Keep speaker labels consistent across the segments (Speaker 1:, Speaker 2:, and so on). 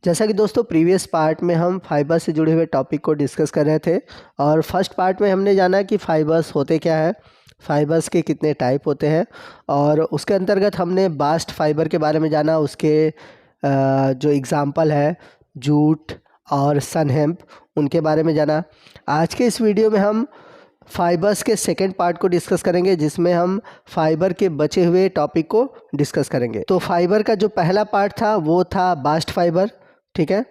Speaker 1: जैसा कि दोस्तों प्रीवियस पार्ट में हम फाइबर से जुड़े हुए टॉपिक को डिस्कस कर रहे थे और फर्स्ट पार्ट में हमने जाना कि फाइबर्स होते क्या है, फाइबर्स के कितने टाइप होते हैं और उसके अंतर्गत हमने बास्ट फाइबर के बारे में जाना, उसके जो एग्ज़ाम्पल है जूट और सन हेम्प उनके बारे में जाना। आज के इस वीडियो में हम फाइबर्स के सेकेंड पार्ट को डिस्कस करेंगे जिसमें हम फाइबर के बचे हुए टॉपिक को डिस्कस करेंगे। तो फाइबर का जो पहला पार्ट था वो था बास्ट फाइबर, ठीक है,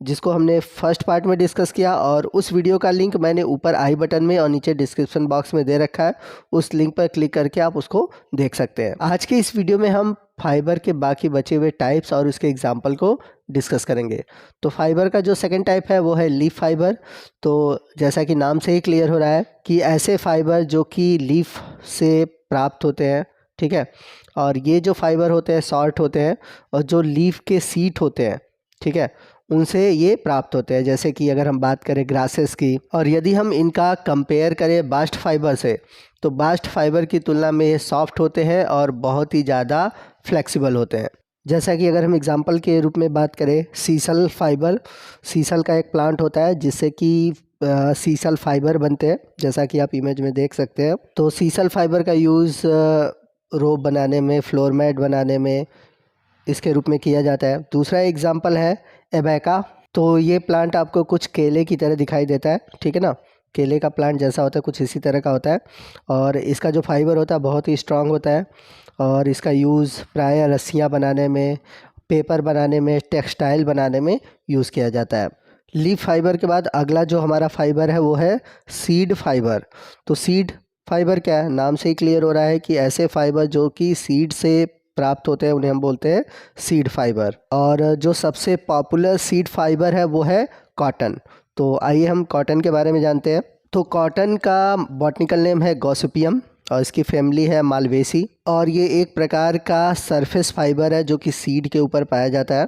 Speaker 1: जिसको हमने फर्स्ट पार्ट में डिस्कस किया और उस वीडियो का लिंक मैंने ऊपर आई बटन में और नीचे डिस्क्रिप्शन बॉक्स में दे रखा है। उस लिंक पर क्लिक करके आप उसको देख सकते हैं। आज के इस वीडियो में हम फाइबर के बाकी बचे हुए टाइप्स और उसके एग्जाम्पल को डिस्कस करेंगे। तो फाइबर का जो सेकंड टाइप है वो है लीफ फाइबर। तो जैसा कि नाम से ही क्लियर हो रहा है कि ऐसे फाइबर जो कि लीफ से प्राप्त होते हैं, ठीक है, और ये जो फाइबर होते हैं शॉर्ट होते हैं और जो लीफ के सीट होते हैं, ठीक है, उनसे ये प्राप्त होते हैं। जैसे कि अगर हम बात करें ग्रासेस की और यदि हम इनका कंपेयर करें बास्ट फाइबर से तो बास्ट फाइबर की तुलना में ये सॉफ्ट होते हैं और बहुत ही ज़्यादा फ्लेक्सिबल होते हैं। जैसा कि अगर हम एग्जांपल के रूप में बात करें सीसल फाइबर, सीसल का एक प्लांट होता है जिससे कि सीसल फाइबर बनते हैं, जैसा कि आप इमेज में देख सकते हैं। तो सीसल फाइबर का यूज़ रोप बनाने में, फ्लोर मैट बनाने में इसके रूप में किया जाता है। दूसरा एग्जाम्पल है एबेका। तो ये प्लांट आपको कुछ केले की तरह दिखाई देता है, ठीक है ना, केले का प्लांट जैसा होता है कुछ इसी तरह का होता है और इसका जो फाइबर होता है बहुत ही स्ट्रांग होता है और इसका यूज़ प्रायः रस्सियाँ बनाने में, पेपर बनाने में, टेक्सटाइल बनाने में यूज़ किया जाता है। लीफ फाइबर के बाद अगला जो हमारा फाइबर है वो है सीड फाइबर। तो सीड फाइबर क्या है, नाम से ही क्लियर हो रहा है कि ऐसे फाइबर जो कि सीड से प्राप्त होते हैं उन्हें हम बोलते हैं सीड फाइबर। और जो सबसे पॉपुलर सीड फाइबर है वो है कॉटन। तो आइए हम कॉटन के बारे में जानते हैं। तो कॉटन का बॉटनिकल नेम है गॉसिपियम और इसकी फैमिली है मालवेसी और ये एक प्रकार का सरफेस फाइबर है जो कि सीड के ऊपर पाया जाता है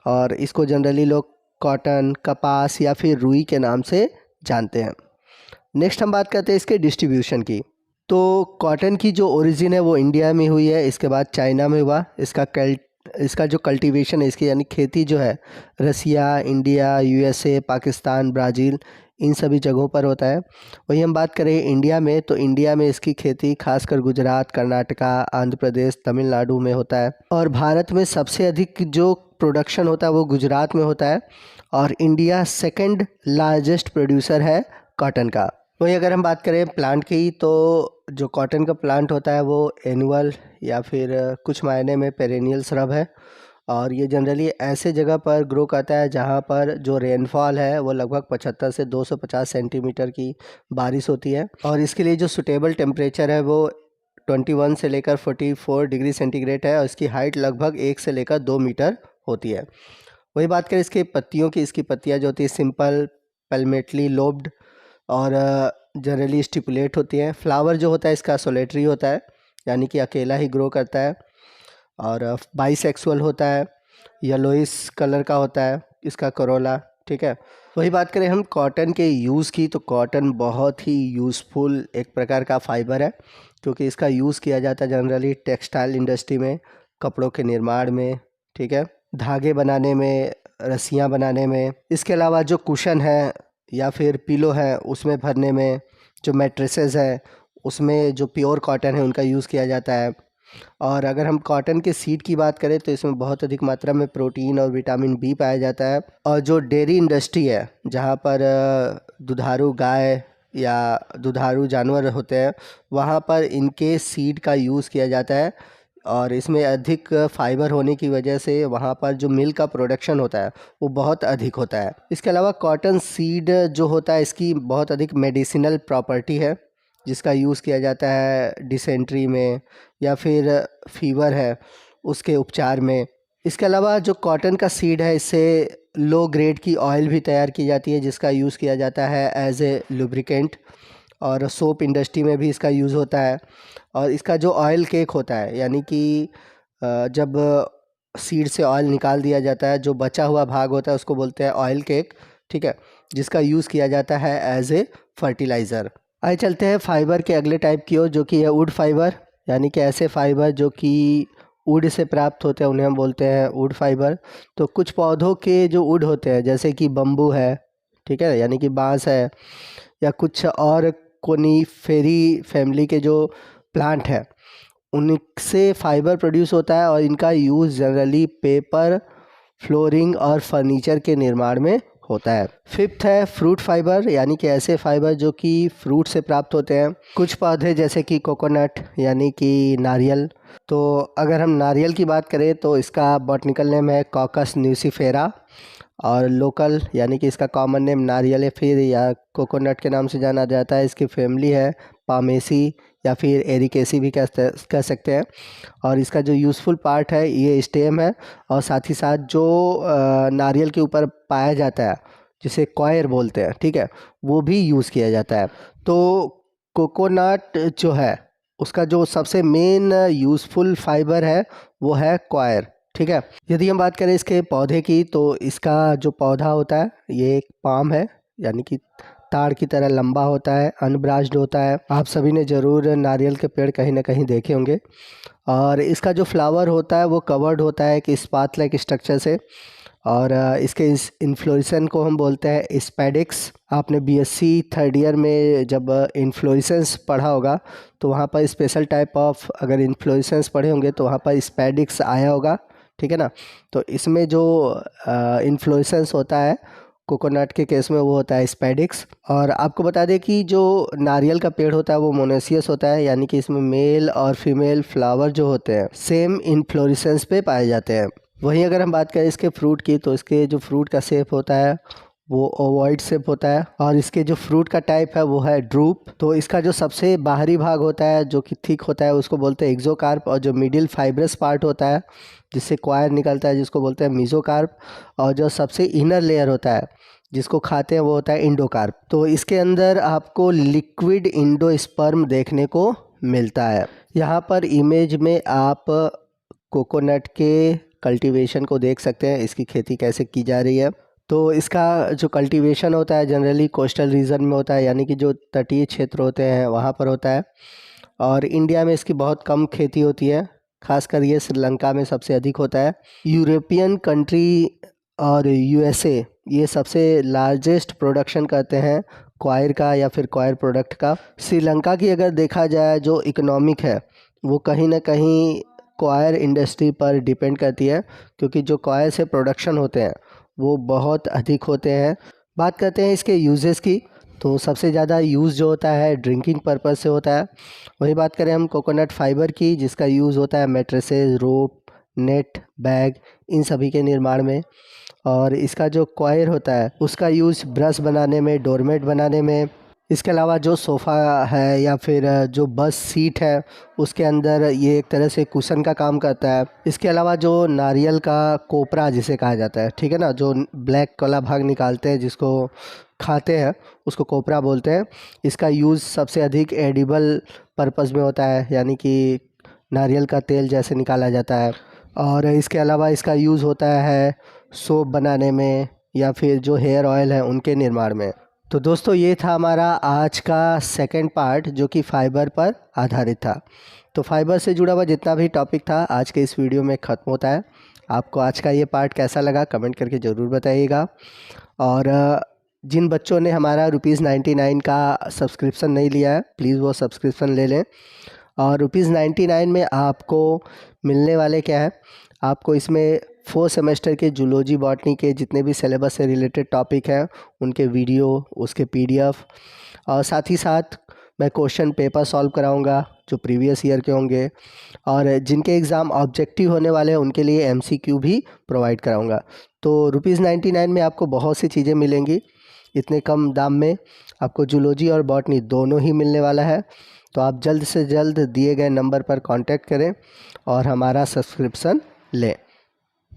Speaker 1: और इसको जनरली लोग कॉटन, कपास या फिर रुई के नाम से जानते हैं। नेक्स्ट हम बात करते हैं इसके डिस्ट्रीब्यूशन की। तो कॉटन की जो ओरिजिन है वो इंडिया में हुई है, इसके बाद चाइना में हुआ। इसका जो कल्टीवेशन है, इसकी यानी खेती जो है रसिया, इंडिया, यूएसए, पाकिस्तान, ब्राज़ील इन सभी जगहों पर होता है। वहीं हम बात करें इंडिया में तो इंडिया में इसकी खेती खासकर गुजरात, कर्नाटका, आंध्र प्रदेश, तमिलनाडु में होता है और भारत में सबसे अधिक जो प्रोडक्शन होता है वो गुजरात में होता है और इंडिया सेकंड लार्जेस्ट प्रोड्यूसर है कॉटन का। वहीं अगर हम बात करें प्लांट की तो जो कॉटन का प्लांट होता है वो एनुअल या फिर कुछ मायने में पेरेनियल श्रब है और ये जनरली ऐसे जगह पर ग्रो करता है जहाँ पर जो रेनफॉल है वो लगभग 75 से 250 सेंटीमीटर की बारिश होती है और इसके लिए जो सुटेबल टेम्परेचर है वो 21 से लेकर 44 डिग्री सेंटीग्रेड है और इसकी हाइट लगभग 1 से लेकर 2 मीटर होती है। वही बात करें इसकी पत्तियों की, इसकी पत्तियाँ जो होती है सिंपल, पैल्मेटली लोब्ड और जनरली स्टिपुलेट होती हैं। फ्लावर जो होता है इसका सोलेटरी होता है यानी कि अकेला ही ग्रो करता है और बाइसेक्सुअल होता है, येलोइश कलर का होता है इसका करोला, ठीक है। वही बात करें हम कॉटन के यूज़ की तो कॉटन बहुत ही यूज़फुल एक प्रकार का फाइबर है क्योंकि इसका यूज़ किया जाता है जनरली टेक्सटाइल इंडस्ट्री में, कपड़ों के निर्माण में, ठीक है, धागे बनाने में, रस्सियाँ बनाने में। इसके अलावा जो कुशन है या फिर पिलो है उसमें भरने में, जो मैट्रेसेस है उसमें जो प्योर कॉटन है उनका यूज़ किया जाता है। और अगर हम कॉटन के सीड की बात करें तो इसमें बहुत अधिक मात्रा में प्रोटीन और विटामिन बी पाया जाता है। और जो डेयरी इंडस्ट्री है जहाँ पर दुधारू गाय या दुधारू जानवर होते हैं वहाँ पर इनके सीड का यूज़ किया जाता है और इसमें अधिक फाइबर होने की वजह से वहाँ पर जो मिल्क का प्रोडक्शन होता है वो बहुत अधिक होता है। इसके अलावा कॉटन सीड जो होता है इसकी बहुत अधिक मेडिसिनल प्रॉपर्टी है जिसका यूज़ किया जाता है डिसेंट्री में या फिर फीवर है उसके उपचार में। इसके अलावा जो कॉटन का सीड है इससे लो ग्रेड की ऑयल भी तैयार की जाती है जिसका यूज़ किया जाता है एज ए लुब्रिकेंट और सोप इंडस्ट्री में भी इसका यूज़ होता है। और इसका जो ऑयल केक होता है यानी कि जब सीड से ऑयल निकाल दिया जाता है जो बचा हुआ भाग होता है उसको बोलते हैं ऑयल केक, ठीक है, जिसका यूज़ किया जाता है एज ए फर्टिलाइज़र। आइए चलते हैं फाइबर के अगले टाइप की ओर जो कि है वुड फाइबर, यानी कि ऐसे फाइबर जो कि वुड से प्राप्त होते हैं उन्हें हम बोलते हैं वुड फाइबर। तो कुछ पौधों के जो वुड होते हैं जैसे कि बम्बू है, ठीक है, यानी कि बांस है, या कुछ और कोनीफेरी फैमिली के जो प्लांट है उनसे फाइबर प्रोड्यूस होता है और इनका यूज़ जनरली पेपर, फ्लोरिंग और फर्नीचर के निर्माण में होता है। फिफ्थ है फ्रूट फाइबर, यानी कि ऐसे फाइबर जो कि फ्रूट से प्राप्त होते हैं। कुछ पौधे जैसे कि कोकोनट यानी कि नारियल। तो अगर हम नारियल की बात करें तो इसका बॉटनिकल नेम है कॉकस न्यूसीफेरा, और लोकल यानी कि इसका कॉमन नेम नारियल है फिर या कोकोनट के नाम से जाना जाता है। इसकी फैमिली है पामेसी या फिर एरिकेसी भी कह सकते हैं। और इसका जो यूज़फुल पार्ट है ये स्टेम है, और साथ ही साथ जो नारियल के ऊपर पाया जाता है जिसे कॉयर बोलते हैं, ठीक है, वो भी यूज़ किया जाता है। तो कोकोनट जो है उसका जो सबसे मेन यूज़फुल फाइबर है वो है कॉयर, ठीक है। यदि हम बात करें इसके पौधे की तो इसका जो पौधा होता है ये एक पाम है, यानी कि ताड़ की तरह लंबा होता है, अनब्रांच्ड होता है। आप सभी ने ज़रूर नारियल के पेड़ कहीं ना कहीं देखे होंगे। और इसका जो फ्लावर होता है वो कवर्ड होता है एक स्पाथ लाइक स्ट्रक्चर से, और इसके इस इन्फ्लोरेसन को हम बोलते हैं स्पैडिक्स। आपने बीएससी थर्ड ईयर में जब इन्फ्लोरेसेंस पढ़ा होगा तो वहाँ पर स्पेशल टाइप ऑफ अगर इन्फ्लोरेसेंस पढ़े होंगे तो वहाँ पर स्पैडिक्स आया होगा, ठीक है ना। तो इसमें जो इन्फ्लोरेसेंस होता है कोकोनट के केस में वो होता है स्पैडिक्स। और आपको बता दें कि जो नारियल का पेड़ होता है वो मोनोसियस होता है, यानी कि इसमें मेल और फीमेल फ्लावर जो होते हैं सेम इन्फ्लोरेसेंस पे पाए जाते हैं। वहीं अगर हम बात करें इसके फ्रूट की तो इसके जो फ्रूट का शेप होता है वो ओवॉइड शेप होता है, और इसके जो फ्रूट का टाइप है वो है ड्रूप। तो इसका जो सबसे बाहरी भाग होता है जो कि थिक होता है उसको बोलते हैं एक्सोकार्प, और जो मिडिल फाइब्रस पार्ट होता है जिससे क्वायर निकलता है जिसको बोलते हैं मीजोकार्प, और जो सबसे इनर लेयर होता है जिसको खाते हैं वो होता है इंडोकार्प। तो इसके अंदर आपको लिक्विड इंडोस्पर्म देखने को मिलता है। यहाँ पर इमेज में आप कोकोनट के कल्टीवेशन को देख सकते हैं, इसकी खेती कैसे की जा रही है। तो इसका जो कल्टीवेशन होता है जनरली कोस्टल रीजन में होता है, यानी कि जो तटीय क्षेत्र होते हैं वहाँ पर होता है, और इंडिया में इसकी बहुत कम खेती होती है, खासकर ये श्रीलंका में सबसे अधिक होता है। यूरोपियन कंट्री और यूएसए ये सबसे लार्जेस्ट प्रोडक्शन करते हैं क्वायर का या फिर क्वायर प्रोडक्ट का। श्रीलंका की अगर देखा जाए जो इकोनॉमिक है वो कहीं ना कहीं क्वायर इंडस्ट्री पर डिपेंड करती है, क्योंकि जो क्वायर से प्रोडक्शन होते हैं वो बहुत अधिक होते हैं। बात करते हैं इसके यूजेस की, तो सबसे ज़्यादा यूज़ जो होता है ड्रिंकिंग पर्पज़ से होता है। वही बात करें हम कोकोनट फाइबर की जिसका यूज़ होता है मैट्रेसेस, रोप, नेट, बैग इन सभी के निर्माण में। और इसका जो कॉयर होता है उसका यूज़ ब्रश बनाने में, डोरमेट बनाने में। इसके अलावा जो सोफ़ा है या फिर जो बस सीट है उसके अंदर ये एक तरह से कुशन का काम करता है। इसके अलावा जो नारियल का कोपरा जिसे कहा जाता है, ठीक है ना, जो ब्लैक वाला भाग निकालते हैं जिसको खाते हैं उसको कोपरा बोलते हैं। इसका यूज़ सबसे अधिक एडिबल पर्पज़ में होता है, यानी कि नारियल का तेल जैसे निकाला जाता है। और इसके अलावा इसका यूज़ होता है सोप बनाने में या फिर जो हेयर ऑयल है उनके निर्माण में। तो दोस्तों ये था हमारा आज का सेकंड पार्ट जो कि फ़ाइबर पर आधारित था। तो फाइबर से जुड़ा हुआ जितना भी टॉपिक था आज के इस वीडियो में ख़त्म होता है। आपको आज का ये पार्ट कैसा लगा कमेंट करके ज़रूर बताइएगा। और जिन बच्चों ने हमारा ₹99 का सब्सक्रिप्शन नहीं लिया है प्लीज़ वो सब्सक्रिप्शन ले लें। और ₹99 में आपको मिलने वाले क्या है, आपको इसमें 4 सेमेस्टर के जूलॉजी बॉटनी के जितने भी सिलेबस से रिलेटेड टॉपिक हैं उनके वीडियो, उसके पीडीएफ, और साथ ही साथ मैं क्वेश्चन पेपर सॉल्व कराऊंगा जो प्रीवियस ईयर के होंगे, और जिनके एग्ज़ाम ऑब्जेक्टिव होने वाले हैं उनके लिए एमसीक्यू भी प्रोवाइड कराऊंगा। तो ₹99 में आपको बहुत सी चीज़ें मिलेंगी, इतने कम दाम में आपको जूलॉजी और बॉटनी दोनों ही मिलने वाला है। तो आप जल्द से जल्द दिए गए नंबर पर कांटेक्ट करें और हमारा सब्सक्रिप्शन लें।